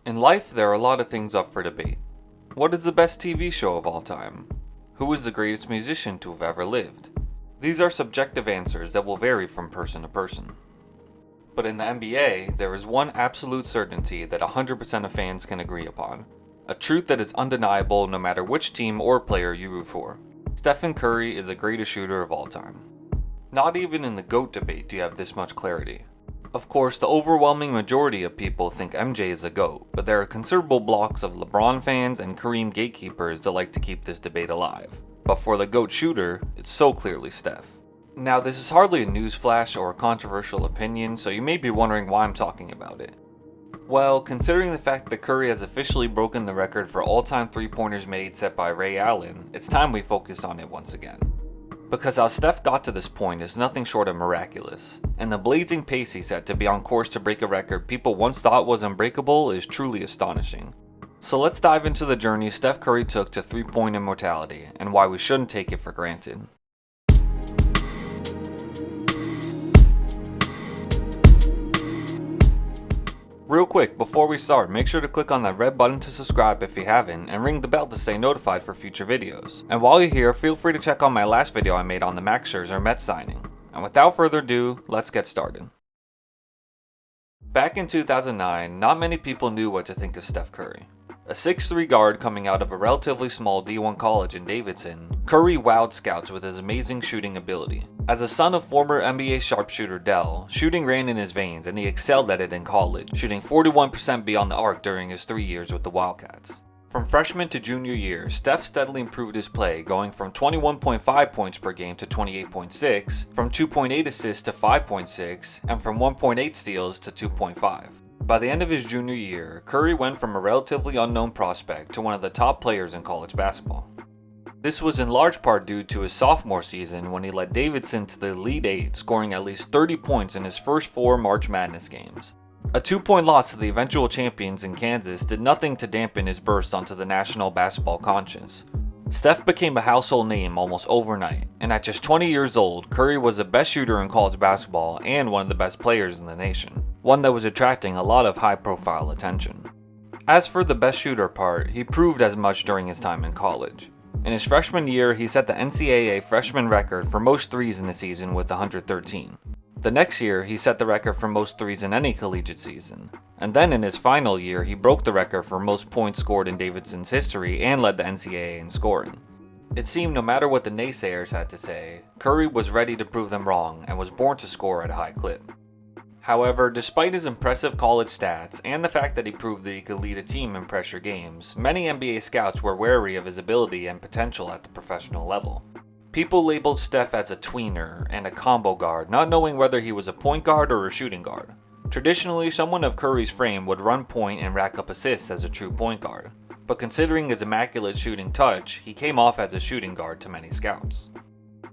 In life, there are a lot of things up for debate. What is the best TV show of all time? Who is the greatest musician to have ever lived? These are subjective answers that will vary from person to person. But in the NBA, there is one absolute certainty that 100% of fans can agree upon. A truth that is undeniable no matter which team or player you root for. Stephen Curry is the greatest shooter of all time. Not even in the GOAT debate do you have this much clarity. Of course, the overwhelming majority of people think MJ is a GOAT, but there are considerable blocks of LeBron fans and Kareem gatekeepers that like to keep this debate alive. But for the GOAT shooter, it's so clearly Steph. Now, this is hardly a newsflash or a controversial opinion, so you may be wondering why I'm talking about it. Well, considering the fact that Curry has officially broken the record for all-time three-pointers made set by Ray Allen, it's time we focus on it once again. Because how Steph got to this point is nothing short of miraculous, and the blazing pace he set to be on course to break a record people once thought was unbreakable is truly astonishing. So let's dive into the journey Steph Curry took to three-point immortality, and why we shouldn't take it for granted. Real quick, before we start, make sure to click on that red button to subscribe if you haven't, and ring the bell to stay notified for future videos. And while you're here, feel free to check out my last video I made on the Max Scherzer Mets signing. And without further ado, let's get started. Back in 2009, not many people knew what to think of Steph Curry. A 6'3" guard coming out of a relatively small D1 college in Davidson, Curry wowed scouts with his amazing shooting ability. As a son of former NBA sharpshooter Dell, shooting ran in his veins and he excelled at it in college, shooting 41% beyond the arc during his 3 years with the Wildcats. From freshman to junior year, Steph steadily improved his play, going from 21.5 points per game to 28.6, from 2.8 assists to 5.6, and from 1.8 steals to 2.5. By the end of his junior year, Curry went from a relatively unknown prospect to one of the top players in college basketball. This was in large part due to his sophomore season when he led Davidson to the Elite Eight, scoring at least 30 points in his first 4 March Madness games. A 2-point loss to the eventual champions in Kansas did nothing to dampen his burst onto the national basketball conscience. Steph became a household name almost overnight, and at just 20 years old, Curry was the best shooter in college basketball and one of the best players in the nation, one that was attracting a lot of high-profile attention. As for the best shooter part, he proved as much during his time in college. In his freshman year, he set the NCAA freshman record for most threes in the season with 113. The next year, he set the record for most threes in any collegiate season. And then in his final year, he broke the record for most points scored in Davidson's history and led the NCAA in scoring. It seemed no matter what the naysayers had to say, Curry was ready to prove them wrong and was born to score at a high clip. However, despite his impressive college stats and the fact that he proved that he could lead a team in pressure games, many NBA scouts were wary of his ability and potential at the professional level. People labeled Steph as a tweener and a combo guard, not knowing whether he was a point guard or a shooting guard. Traditionally, someone of Curry's frame would run point and rack up assists as a true point guard, but considering his immaculate shooting touch, he came off as a shooting guard to many scouts.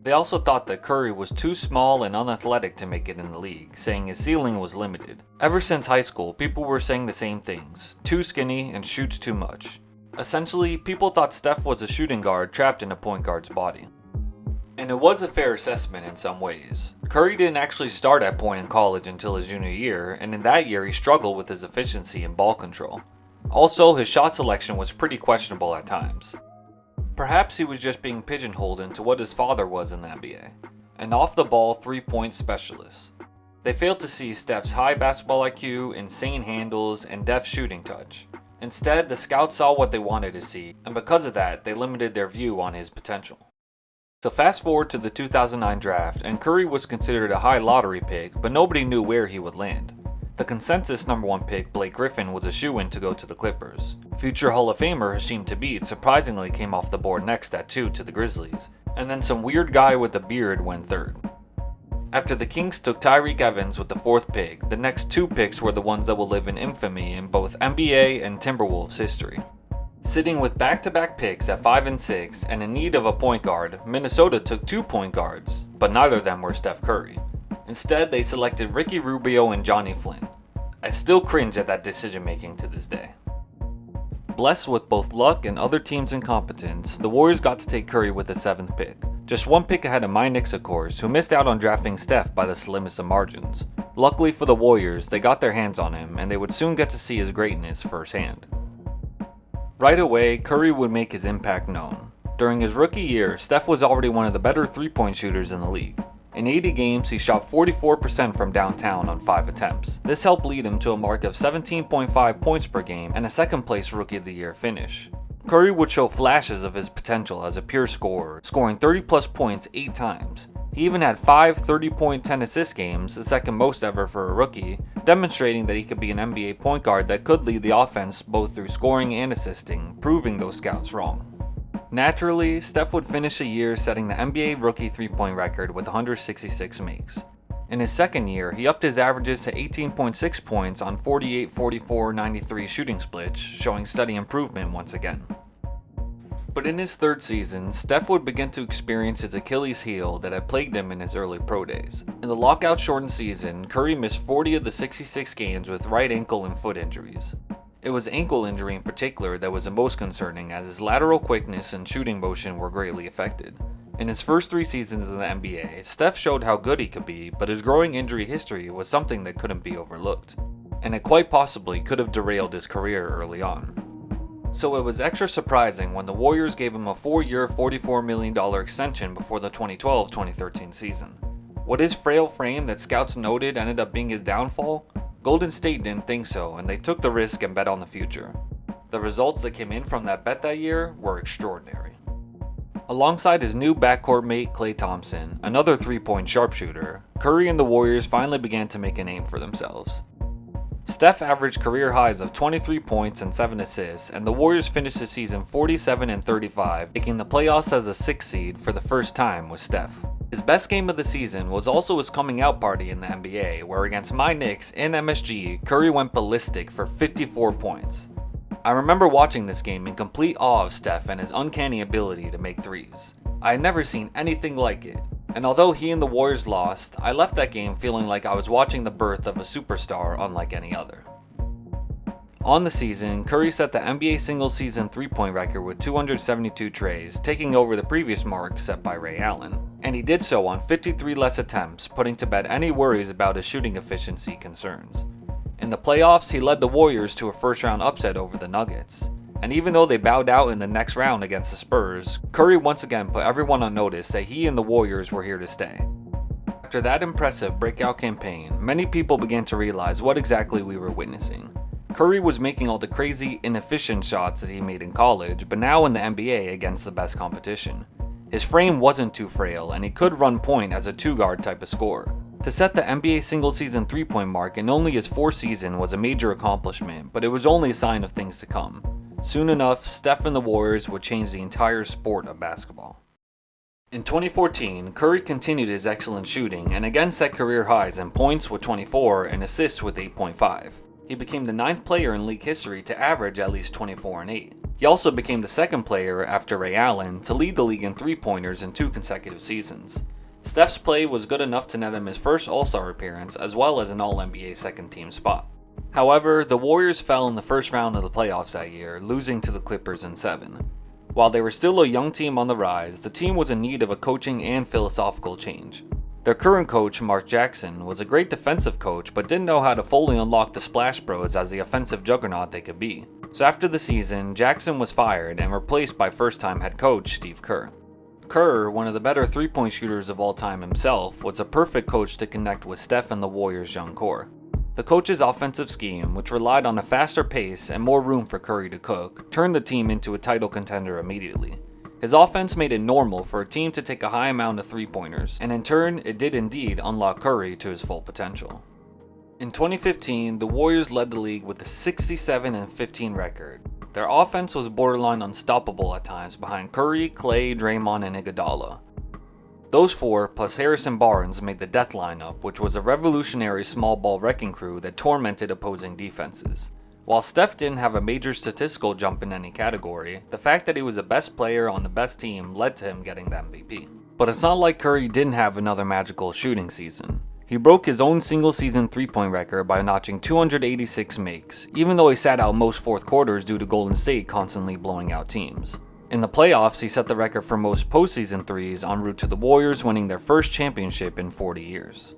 They also thought that Curry was too small and unathletic to make it in the league, saying his ceiling was limited. Ever since high school, people were saying the same things: too skinny and shoots too much. Essentially, people thought Steph was a shooting guard trapped in a point guard's body. And it was a fair assessment in some ways. Curry didn't actually start at point in college until his junior year, and in that year he struggled with his efficiency and ball control. Also, his shot selection was pretty questionable at times. Perhaps he was just being pigeonholed into what his father was in the NBA, an off-the-ball three-point specialist. They failed to see Steph's high basketball IQ, insane handles, and deft shooting touch. Instead, the scouts saw what they wanted to see, and because of that, they limited their view on his potential. So fast forward to the 2009 draft, and Curry was considered a high lottery pick, but nobody knew where he would land. The consensus number 1 pick, Blake Griffin, was a shoo-in to go to the Clippers. Future Hall of Famer Hasheem Thabeet surprisingly came off the board next at 2 to the Grizzlies, and then some weird guy with a beard went 3rd. After the Kings took Tyreke Evans with the 4th pick, the next 2 picks were the ones that will live in infamy in both NBA and Timberwolves history. Sitting with back-to-back picks at 5 and 6 and in need of a point guard, Minnesota took 2 point guards, but neither of them were Steph Curry. Instead, they selected Ricky Rubio and Johnny Flynn. I still cringe at that decision-making to this day. Blessed with both luck and other teams' incompetence, the Warriors got to take Curry with the 7th pick. Just 1 pick ahead of my Knicks, of course, who missed out on drafting Steph by the slimmest of margins. Luckily for the Warriors, they got their hands on him, and they would soon get to see his greatness firsthand. Right away, Curry would make his impact known. During his rookie year, Steph was already one of the better three-point shooters in the league. In 80 games, he shot 44% from downtown on 5 attempts. This helped lead him to a mark of 17.5 points per game and a second-place Rookie of the Year finish. Curry would show flashes of his potential as a pure scorer, scoring 30-plus points 8 times. He even had 5 30-point 10-assist games, the second most ever for a rookie, demonstrating that he could be an NBA point guard that could lead the offense both through scoring and assisting, proving those scouts wrong. Naturally, Steph would finish a year setting the NBA rookie three-point record with 166 makes. In his second year, he upped his averages to 18.6 points on 48-44-93 shooting splits, showing steady improvement once again. But in his third season, Steph would begin to experience his Achilles heel that had plagued him in his early pro days. In the lockout-shortened season, Curry missed 40 of the 66 games with right ankle and foot injuries. It was ankle injury in particular that was the most concerning, as his lateral quickness and shooting motion were greatly affected. In his first 3 seasons in the NBA, Steph showed how good he could be, but his growing injury history was something that couldn't be overlooked, and it quite possibly could have derailed his career early on. So it was extra surprising when the Warriors gave him a 4-year, $44 million extension before the 2012-2013 season. What his frail frame that scouts noted ended up being his downfall? Golden State didn't think so, and they took the risk and bet on the future. The results that came in from that bet that year were extraordinary. Alongside his new backcourt mate Klay Thompson, another three-point sharpshooter, Curry and the Warriors finally began to make a name for themselves. Steph averaged career highs of 23 points and 7 assists, and the Warriors finished the season 47-35, making the playoffs as a 6th seed for the first time with Steph. His best game of the season was also his coming out party in the NBA, where against my Knicks in MSG, Curry went ballistic for 54 points. I remember watching this game in complete awe of Steph and his uncanny ability to make threes. I had never seen anything like it, and although he and the Warriors lost, I left that game feeling like I was watching the birth of a superstar unlike any other. On the season, Curry set the NBA single-season three-point record with 272 trays, taking over the previous mark set by Ray Allen, and he did so on 53 less attempts, putting to bed any worries about his shooting efficiency concerns. In the playoffs, he led the Warriors to a first-round upset over the Nuggets, and even though they bowed out in the next round against the Spurs, Curry once again put everyone on notice that he and the Warriors were here to stay. After that impressive breakout campaign, many people began to realize what exactly we were witnessing. Curry was making all the crazy, inefficient shots that he made in college, but now in the NBA against the best competition. His frame wasn't too frail, and he could run point as a two-guard type of scorer. To set the NBA single-season three-point mark in only his 4th season was a major accomplishment, but it was only a sign of things to come. Soon enough, Steph and the Warriors would change the entire sport of basketball. In 2014, Curry continued his excellent shooting and again set career highs in points with 24 and assists with 8.5. He became the 9th player in league history to average at least 24 and 8. He also became the 2nd player after Ray Allen to lead the league in three-pointers in 2 consecutive seasons. Steph's play was good enough to net him his first All-Star appearance as well as an All-NBA second-team spot. However, the Warriors fell in the first round of the playoffs that year, losing to the Clippers in 7. While they were still a young team on the rise, the team was in need of a coaching and philosophical change. Their current coach, Mark Jackson, was a great defensive coach but didn't know how to fully unlock the Splash Bros as the offensive juggernaut they could be. So after the season, Jackson was fired and replaced by first-time head coach Steve Kerr. Kerr, one of the better three-point shooters of all time himself, was a perfect coach to connect with Steph and the Warriors' young core. The coach's offensive scheme, which relied on a faster pace and more room for Curry to cook, turned the team into a title contender immediately. His offense made it normal for a team to take a high amount of three-pointers, and in turn, it did indeed unlock Curry to his full potential. In 2015, the Warriors led the league with a 67-15 record. Their offense was borderline unstoppable at times behind Curry, Klay, Draymond, and Iguodala. Those 4, plus Harrison Barnes, made the death lineup, which was a revolutionary small ball wrecking crew that tormented opposing defenses. While Steph didn't have a major statistical jump in any category, the fact that he was the best player on the best team led to him getting the MVP. But it's not like Curry didn't have another magical shooting season. He broke his own single-season three-point record by notching 286 makes, even though he sat out most fourth quarters due to Golden State constantly blowing out teams. In the playoffs, he set the record for most postseason threes en route to the Warriors winning their first championship in 40 years.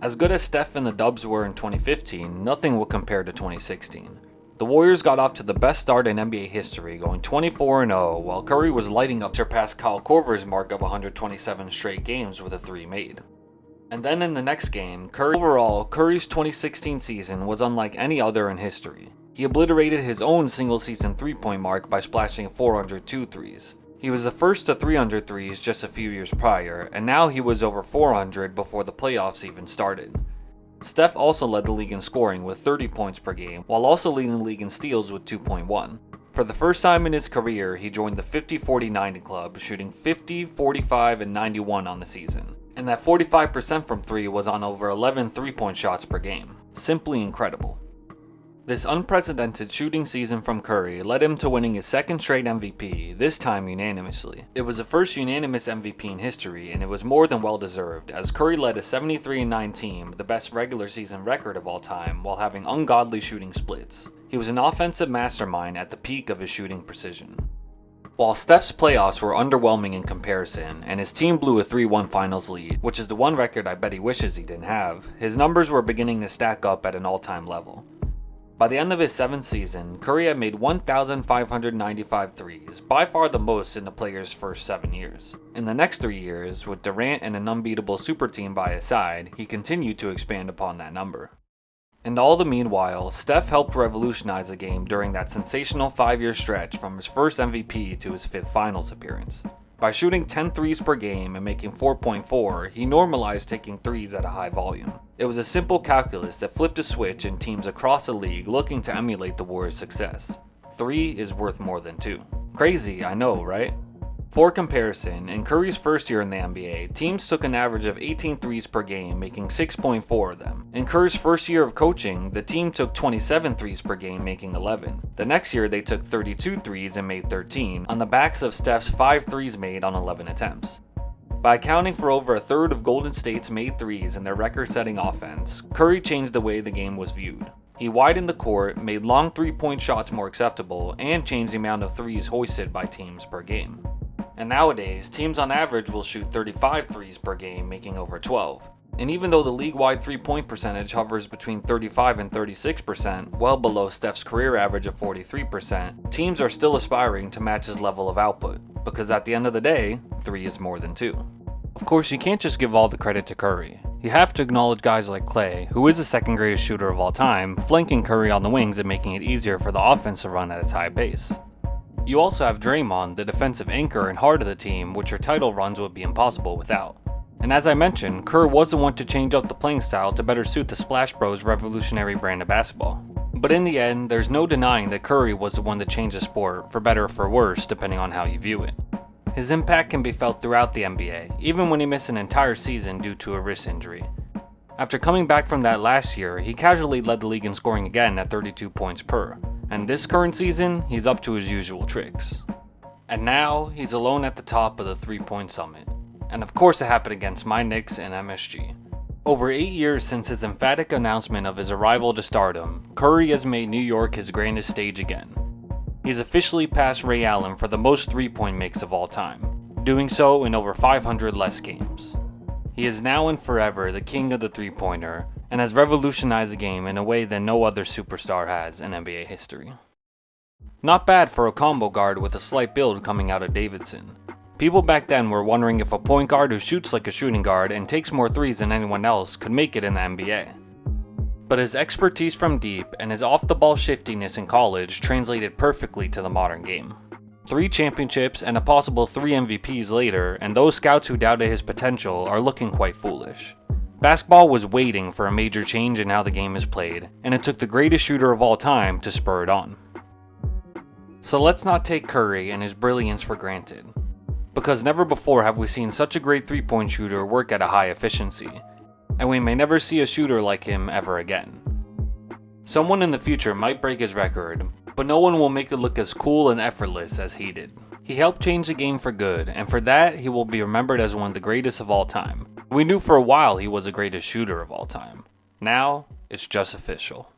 As good as Steph and the Dubs were in 2015, nothing will compare to 2016. The Warriors got off to the best start in NBA history, going 24-0, while Curry was lighting up to surpass Kyle Korver's mark of 127 straight games with a 3 made. And then in the next game, Curry's 2016 season was unlike any other in history. He obliterated his own single-season three-point mark by splashing 402 threes. He was the first to 300 threes just a few years prior, and now he was over 400 before the playoffs even started. Steph also led the league in scoring with 30 points per game, while also leading the league in steals with 2.1. For the first time in his career, he joined the 50-40-90 club, shooting 50, 45, and 91 on the season. And that 45% from 3 was on over 11 3-point shots per game. Simply incredible. This unprecedented shooting season from Curry led him to winning his second straight MVP, this time unanimously. It was the first unanimous MVP in history, and it was more than well deserved, as Curry led a 73-9 team, the best regular season record of all time, while having ungodly shooting splits. He was an offensive mastermind at the peak of his shooting precision. While Steph's playoffs were underwhelming in comparison, and his team blew a 3-1 finals lead, which is the one record I bet he wishes he didn't have, his numbers were beginning to stack up at an all-time level. By the end of his 7th season, Curry had made 1,595 threes, by far the most in the player's first 7 years. In the next 3 years, with Durant and an unbeatable super team by his side, he continued to expand upon that number. And all the meanwhile, Steph helped revolutionize the game during that sensational 5-year stretch from his first MVP to his 5th finals appearance. By shooting 10 threes per game and making 4.4, he normalized taking threes at a high volume. It was a simple calculus that flipped a switch in teams across the league looking to emulate the Warriors' success. 3 is worth more than 2. Crazy, I know, right? For comparison, in Curry's first year in the NBA, teams took an average of 18 threes per game, making 6.4 of them. In Curry's first year of coaching, the team took 27 threes per game, making 11. The next year, they took 32 threes and made 13, on the backs of Steph's 5 threes made on 11 attempts. By accounting for over a third of Golden State's made threes in their record-setting offense, Curry changed the way the game was viewed. He widened the court, made long 3-point shots more acceptable, and changed the amount of threes hoisted by teams per game. And nowadays, teams on average will shoot 35 threes per game, making over 12. And even though the league-wide 3-point percentage hovers between 35 and 36%, well below Steph's career average of 43%, teams are still aspiring to match his level of output, because at the end of the day, 3 is more than 2. Of course, you can't just give all the credit to Curry. You have to acknowledge guys like Klay, who is the second greatest shooter of all time, flanking Curry on the wings and making it easier for the offense to run at its high pace. You also have Draymond, the defensive anchor and heart of the team, which your title runs would be impossible without. And as I mentioned, Kerr was the one to change up the playing style to better suit the Splash Bros' revolutionary brand of basketball. But in the end, there's no denying that Curry was the one to change the sport, for better or for worse, depending on how you view it. His impact can be felt throughout the NBA, even when he missed an entire season due to a wrist injury. After coming back from that last year, he casually led the league in scoring again at 32 points per. And this current season, he's up to his usual tricks. And now, he's alone at the top of the 3-point summit. And of course it happened against my Knicks and MSG. Over 8 years since his emphatic announcement of his arrival to stardom, Curry has made New York his grandest stage again. He's officially passed Ray Allen for the most 3-point makes of all time, doing so in over 500 less games. He is now and forever the king of the 3-pointer, and has revolutionized the game in a way that no other superstar has in NBA history. Not bad for a combo guard with a slight build coming out of Davidson. People back then were wondering if a point guard who shoots like a shooting guard and takes more threes than anyone else could make it in the NBA. But his expertise from deep and his off-the-ball shiftiness in college translated perfectly to the modern game. 3 championships and a possible 3 MVPs later, and those scouts who doubted his potential are looking quite foolish. Basketball was waiting for a major change in how the game is played, and it took the greatest shooter of all time to spur it on. So let's not take Curry and his brilliance for granted, because never before have we seen such a great 3-point shooter work at a high efficiency, and we may never see a shooter like him ever again. Someone in the future might break his record, but no one will make it look as cool and effortless as he did. He helped change the game for good, and for that, he will be remembered as one of the greatest of all time. We knew for a while he was the greatest shooter of all time. Now, it's just official.